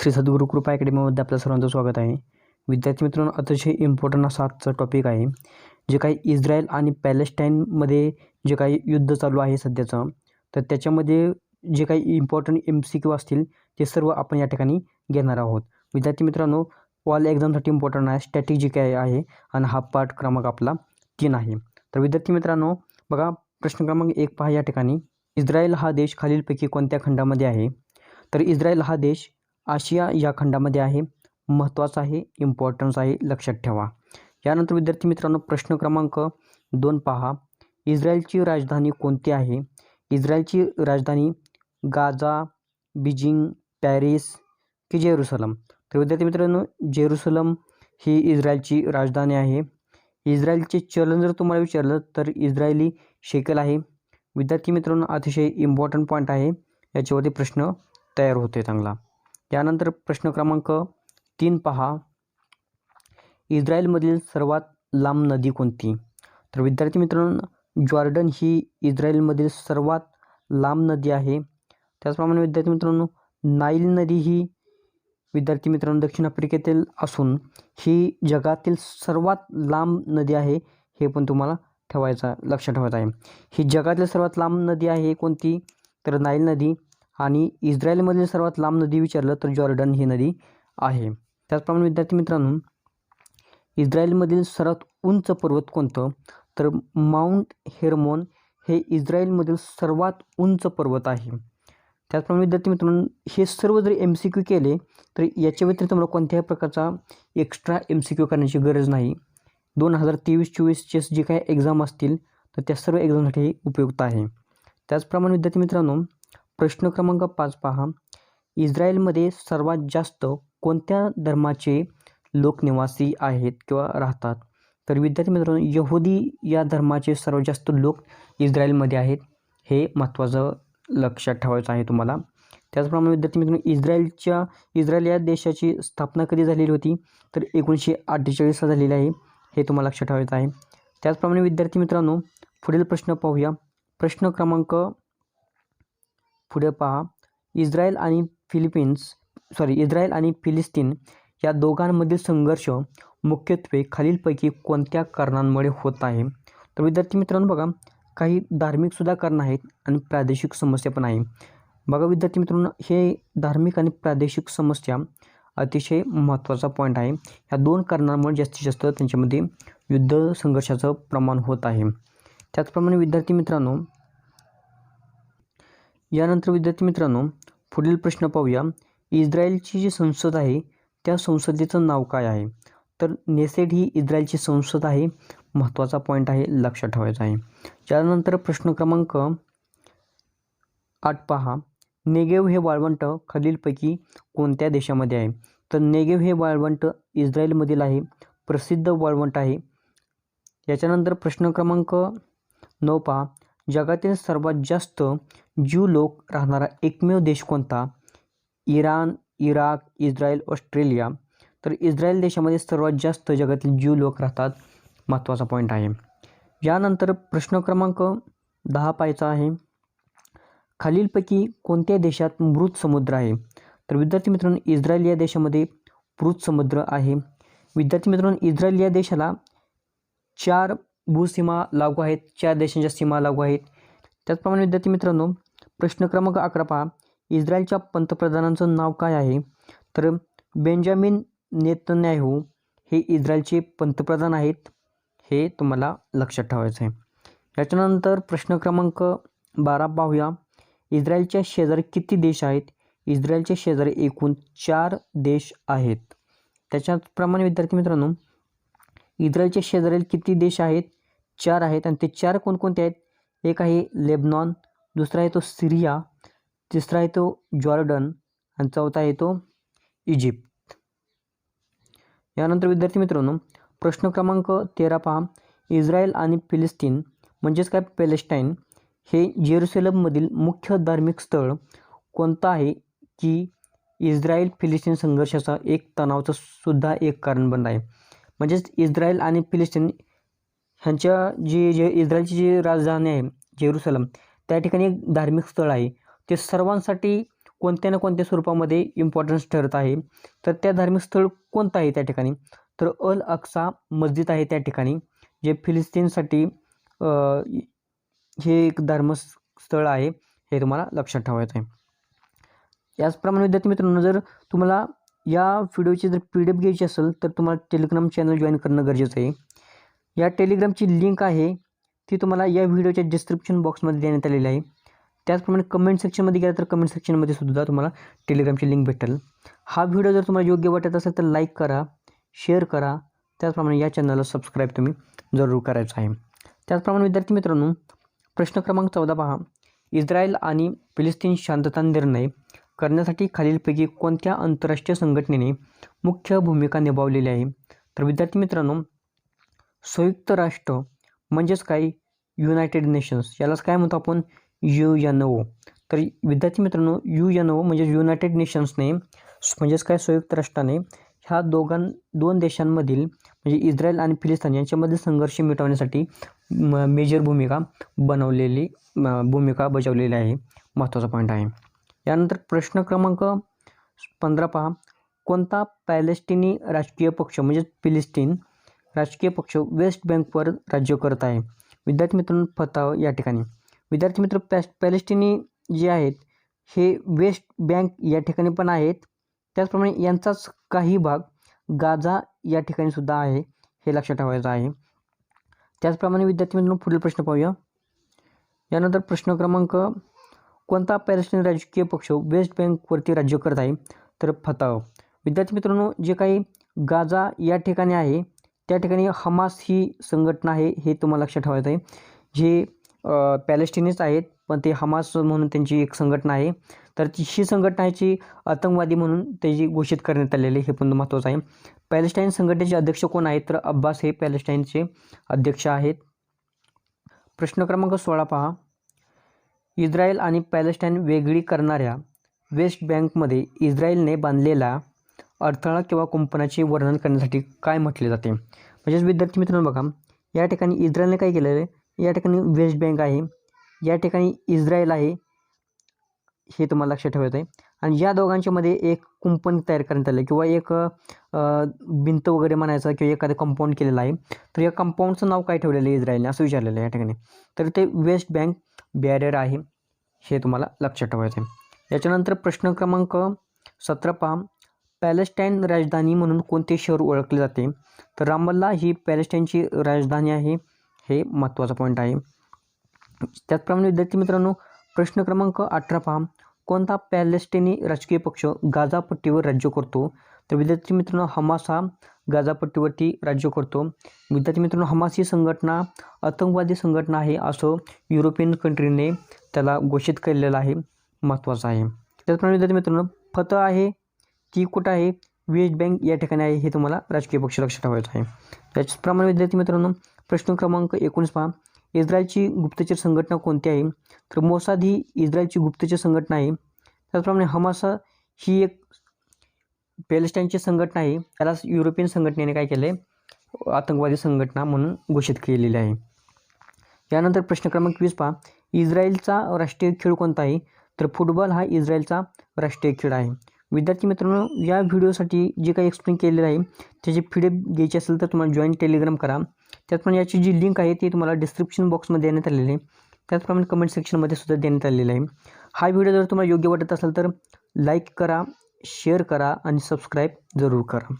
श्री सद्गुरू कृपा अकॅडमीमध्ये आपल्या सर्वांचं स्वागत आहे. विद्यार्थी मित्रांनो, अतिशय इम्पॉर्टंट असा आजचा टॉपिक आहे. जे काही इस्रायल आणि पॅलेस्टाईनमध्ये जे काही युद्ध चालू आहे सध्याचं, तर त्याच्यामध्ये जे काही इम्पॉर्टंट MCQ असतील ते सर्व आपण या ठिकाणी घेणार आहोत. विद्यार्थी मित्रांनो, ऑल एक्झामसाठी इम्पॉर्टंट आहे, स्ट्रॅटेजिक आहे आणि हा पाठ क्रमांक आपला 3 आहे. तर विद्यार्थी मित्रांनो बघा, प्रश्न क्रमांक 1 पहा या ठिकाणी. इस्रायल हा देश खालीलपैकी कोणत्या खंडामध्ये आहे? तर इस्रायल हा देश आशिया या खंडामध्ये आहे. महत्त्वाचा आहे, इम्पॉर्टन्स आहे, लक्षात ठेवा. यानंतर विद्यार्थी मित्रांनो प्रश्न क्रमांक 2 पहा. इस्रायलची राजधानी कोणती आहे? इस्रायलची राजधानी गाझा, बीजिंग, पॅरिस की जेरुसलम? तर विद्यार्थी मित्रांनो, जेरुसलम ही इस्रायलची राजधानी आहे. इस्रायलचे चलन जर तुम्हाला विचारलं तर इस्रायली शेकल आहे. विद्यार्थी मित्रांनो, अतिशय इम्पॉर्टंट पॉईंट आहे, याच्यावरती प्रश्न तयार होते चांगला. त्यानंतर प्रश्न क्रमांक 3 पहा. इस्रायलमधील सर्वात लांब नदी कोणती? तर विद्यार्थी मित्रांनो, जॉर्डन ही इस्रायलमधील सर्वात लांब नदी आहे. त्याचप्रमाणे विद्यार्थी मित्रांनो, नाईल नदी ही विद्यार्थी मित्रांनो दक्षिण आफ्रिकेतील असून ही जगातील सर्वात लांब नदी आहे. हे पण तुम्हाला लक्षात ठेवायचं आहे. ही जगातील सर्वात लांब नदी आहे कोणती? तर नाईल नदी. आणि इस्रायलमधील सर्वात लांब नदी विचारलं तर जॉर्डन ही नदी आहे. त्याचप्रमाणे विद्यार्थी मित्रांनो, इस्रायलमधील सर्वात उंच पर्वत कोणतं? तर माउंट हेर्मोन हे इस्रायलमधील सर्वात उंच पर्वत आहे. त्याचप्रमाणे विद्यार्थी मित्रांनो, हे सर्व जर MCQ केले तर याच्या व्यतिरिक्त तुम्हाला कोणत्याही प्रकारचा एक्स्ट्रा MCQ करण्याची गरज नाही. 2023-24चे जे काही एक्झाम असतील तर त्या सर्व एक्झामसाठी उपयुक्त आहे. त्याचप्रमाणे विद्यार्थी मित्रांनो प्रश्न क्रमांक 5 पहा. इस्रायलमध्ये सर्वात जास्त कोणत्या धर्माचे लोक निवासी आहेत किंवा राहतात? तर विद्यार्थी मित्रांनो, यहुदी या धर्माचे सर्वात जास्त लोक इस्रायलमध्ये आहेत. हे महत्त्वाचं लक्षात ठेवायचं आहे तुम्हाला. त्याचप्रमाणे विद्यार्थी मित्रांनो, इस्रायल या देशाची स्थापना कधी झालेली होती? तर 1948 झालेली आहे. हे तुम्हाला लक्षात ठेवायचं आहे. त्याचप्रमाणे विद्यार्थी मित्रांनो पुढील प्रश्न पाहूया. प्रश्न क्रमांक पुढे पहा. इस्रायल आणि फिलिस्तीन या दोघांमधील संघर्ष मुख्यत्वे खालीलपैकी कोणत्या कारणांमुळे होत आहे? तर विद्यार्थी मित्रांनो बघा, काही धार्मिकसुद्धा कारणं आहेत आणि प्रादेशिक समस्या पण आहे. बघा विद्यार्थी मित्रांनो, हे धार्मिक आणि प्रादेशिक समस्या अतिशय महत्त्वाचा पॉईंट आहे. ह्या 2 कारणांमुळे जास्तीत जास्त त्यांच्यामध्ये युद्ध संघर्षाचं प्रमाण होत आहे. त्याचप्रमाणे विद्यार्थी मित्रांनो यानंतर विद्यार्थी मित्रांनो पुढील प्रश्न पाहूया. इस्रायलची जी संसद आहे त्या संसदेचं नाव काय आहे? तर नेसेट ही इस्रायलची संसद आहे. महत्त्वाचा पॉईंट आहे, लक्षात ठेवायचा आहे. त्यानंतर प्रश्न क्रमांक 8 पहा. नेगेव हे वाळवंट खालीलपैकी कोणत्या देशामध्ये आहे? तर नेगेव हे वाळवंट इस्रायलमधील आहे, प्रसिद्ध वाळवंट आहे. याच्यानंतर प्रश्न क्रमांक 9 पहा. जगातील सर्वात जास्त ज्यू लोक राहणारा एकमेव देश कोणता? Iran, Iraq, Israel, Australia? तर इस्रायल देशामध्ये सर्वात जास्त जगातील ज्यू लोक राहतात. महत्त्वाचा पॉईंट आहे. यानंतर प्रश्न क्रमांक 10 पाहायचा आहे. खालीलपैकी कोणत्या देशात मृत समुद्र आहे? तर विद्यार्थी मित्रांनो, इस्रायल या देशामध्ये मृत समुद्र आहे. विद्यार्थी मित्रांनो, इस्रायल या देशाला 4 भूसीमा लागू आहेत, 4 देशांच्या सीमा लागू आहेत. त्याचप्रमाणे विद्यार्थी मित्रांनो प्रश्न क्रमांक 11 पहा. इस्रायलच्या पंतप्रधानांचं नाव काय आहे? तर बेंजामिन नेतन्याहू हे इस्रायलचे पंतप्रधान आहेत. हे तुम्हाला लक्षात ठेवायचं आहे. याच्यानंतर प्रश्न क्रमांक 12 पाहूया. इस्रायलच्या शेजारी किती देश आहेत? इस्रायलच्या शेजारी एकूण 4 देश आहेत. त्याच्याप्रमाणे विद्यार्थी मित्रांनो इस्रायलच्या शेजारील किती देश आहेत? 4 आहेत. आणि ते 4 कोणकोणते आहेत? एक आहे लेबनॉन, दुसरा आहे तो सिरिया, तिसरा आहे तो जॉर्डन आणि चौथा आहे तो इजिप्त. यानंतर विद्यार्थी मित्रांनो प्रश्न क्रमांक 13 पहा. इस्रायल आणि फिलिस्तीन म्हणजेच काय पॅलेस्टाईन हे जेरुसलेममधील मुख्य धार्मिक स्थळ कोणतं आहे की इस्रायल फिलिस्तीन संघर्षाचा एक तणावाचं सुद्धा एक कारण बनलं आहे. म्हणजेच इस्रायल आणि फिलिस्तीन ह्यांच्या जे इस्रायलची जी राजधानी आहे जेरुसलम, त्या ठिकाणी एक धार्मिक स्थळ आहे. ते सर्वांसाठी कोणत्या ना कोणत्या स्वरूपामध्ये इम्पॉर्टन्स ठरत आहे. तर त्या धार्मिक स्थळ कोणतं आहे त्या ठिकाणी? तर अल अक्सा मस्जिद आहे त्या ठिकाणी, जे फिलिस्तीनसाठी हे एक धर्मस्थळ आहे, हे तुम्हाला लक्षात ठेवायचं आहे. याचप्रमाणे विद्यार्थी मित्रांनो, जर तुम्हाला या व्हिडिओची जर PDF घ्यायची असेल तर तुम्हाला टेलिग्राम चॅनल जॉईन करणं गरजेचं आहे. या टेलिग्रामची लिंक आहे ती तुम्हाला या व्हिडिओच्या डिस्क्रिप्शन बॉक्समध्ये देण्यात आलेली आहे. त्याचप्रमाणे कमेंट सेक्शनमध्ये गेला तर कमेंट सेक्शनमध्ये सुद्धा तुम्हाला टेलिग्रामची लिंक भेटेल. हा व्हिडिओ जर तुम्हाला योग्य वाटत असेल तर लाईक करा, शेअर करा. त्याचप्रमाणे या चॅनलला सबस्क्राईब तुम्ही जरूर करायचं आहे. त्याचप्रमाणे विद्यार्थी मित्रांनो, प्रश्न क्रमांक 14 पहा. इस्रायल आणि फिलिस्तीन शांतता निर्णय करण्यासाठी खालीलपैकी कोणत्या आंतरराष्ट्रीय संघटनेने मुख्य भूमिका निभावलेली आहे? तर विद्यार्थी मित्रांनो, संयुक्त राष्ट्र म्हणजेच काय? युनायटेड नेशन्स, यालाच काय म्हणतो आपण? UNO. तर विद्यार्थी मित्रांनो, UNO म्हणजे युनायटेड नेशन्सने म्हणजेच काय? संयुक्त राष्ट्राने ह्या दोन देशांमधील म्हणजे इस्रायल आणि फिलिस्तीन यांच्यामध्ये संघर्ष मिटवण्यासाठी मेजर भूमिका बजावलेली आहे. महत्त्वाचा पॉईंट आहे. यानंतर प्रश्न क्रमांक 15 पहा. कोणता पॅलेस्टिनी राजकीय पक्ष म्हणजे फिलिस्तीन राजकीय पक्ष वेस्ट बँकवर राज्य करत आहे? विद्यार्थी मित्रांनो, फताह या ठिकाणी. विद्यार्थी मित्र, पॅलेस्टिनी जे आहेत हे वेस्ट बँक या ठिकाणी पण आहेत. त्याचप्रमाणे यांचाच काही भाग गाझा या ठिकाणी सुद्धा आहे, हे लक्षात ठेवायचं आहे. त्याचप्रमाणे विद्यार्थी मित्रांनो, पुढील प्रश्न पाहूया. यानंतर प्रश्न क्रमांक, कोणता पॅलेस्टिनी राजकीय पक्ष वेस्ट बँकवरती राज्य करत आहे? तर फताह. विद्यार्थी मित्रांनो, जे काही गाझा या ठिकाणी आहे त्या ठिकाणी हमास ही संघटना आहे, हे तुम्हाला लक्षात ठेवायचं आहे. जे पॅलेस्टिनीच आहेत पण ते हमास म्हणून त्यांची एक संघटना आहे. तर ही संघटनाची आतंकवादी म्हणून त्याची घोषित करण्यात आलेली, हे पण महत्त्वाचं आहे. पॅलेस्टाईन संघटनेचे अध्यक्ष कोण आहेत? तर अब्बास हे पॅलेस्टाईनचे अध्यक्ष आहेत. प्रश्न क्रमांक 16 पहा. इस्रायल आणि पॅलेस्टाईन वेगळी करणाऱ्या वेस्ट बँकमध्ये इस्रायलने बांधलेला अडथळा किंवा कुंपणाचे वर्णन करण्यासाठी काय म्हटले जाते? म्हणजेच विद्यार्थी मित्रांनो बघा, या ठिकाणी इस्रायलने काय केलेलं आहे? या ठिकाणी वेस्ट बँक आहे, या ठिकाणी इस्रायल आहे, हे तुम्हाला लक्षात ठेवायचं आहे. आणि या दोघांच्यामध्ये एक कुंपण तयार करण्यात आलं किंवा एक भिंत वगैरे म्हणायचं किंवा एखादं कंपाऊंड केलेलं आहे. तर या कंपाऊंडचं नाव काय ठेवलेलं आहे इस्रायलने असं विचारलेलं आहे या ठिकाणी. तर ते वेस्ट बँक बॅरियर आहे, हे तुम्हाला लक्षात ठेवायचं आहे. याच्यानंतर प्रश्न क्रमांक 17 पहा. पॅलेस्टाईन राजधानी म्हणून कोणते शहर ओळखले जाते? तर रामल्ला ही पॅलेस्टाईनची राजधानी आहे, हे महत्त्वाचा पॉईंट आहे. त्याचप्रमाणे विद्यार्थी मित्रांनो, प्रश्न क्रमांक 18 पहा. कोणता पॅलेस्टिनी राजकीय पक्ष गाझा पट्टीवर राज्य करतो? तर विद्यार्थी मित्रांनो, हमास हा गाझा पट्टीवरती राज्य करतो. विद्यार्थी मित्रांनो, हमास ही संघटना आतंकवादी संघटना आहे असं युरोपियन कंट्रीने त्याला घोषित केलेलं आहे, महत्त्वाचं आहे. त्याचप्रमाणे विद्यार्थी मित्रांनो, फताह आहे ती कुठं आहे? वेस्ट बँक या ठिकाणी आहे, हे तुम्हाला राजकीय पक्ष लक्षात ठेवायचं आहे. त्याचप्रमाणे विद्यार्थी मित्रांनो, प्रश्न क्रमांक 19 पहा. इस्रायलची गुप्तचर संघटना कोणती आहे? तर मोसाद ही इस्रायलची गुप्तचर संघटना आहे. त्याचप्रमाणे हमास ही एक पॅलेस्टाईनची संघटना आहे, त्याला युरोपियन संघटनेने काय केलं आहे? आतंकवादी संघटना म्हणून घोषित केलेली आहे. यानंतर प्रश्न क्रमांक 20 पहा. इस्रायलचा राष्ट्रीय खेळ कोणता आहे? तर फुटबॉल हा इस्रायलचा राष्ट्रीय खेळ आहे. विद्यार्थी मित्रांनो, या व्हिडिओसाठी जे काही एक्सप्लेन केलेलं आहे त्याची PDF घ्यायची असेल तर तुम्हाला जॉईन टेलिग्राम करा. त्याचप्रमाणे याची जी लिंक आहे ती तुम्हाला डिस्क्रिप्शन बॉक्समध्ये देण्यात आलेली आहे. त्याचप्रमाणे कमेंट सेक्शनमध्ये सुद्धा देण्यात आलेलं आहे. हा व्हिडिओ जर तुम्हाला योग्य वाटत असेल तर लाईक करा, शेअर करा आणि सबस्क्राईब जरूर करा.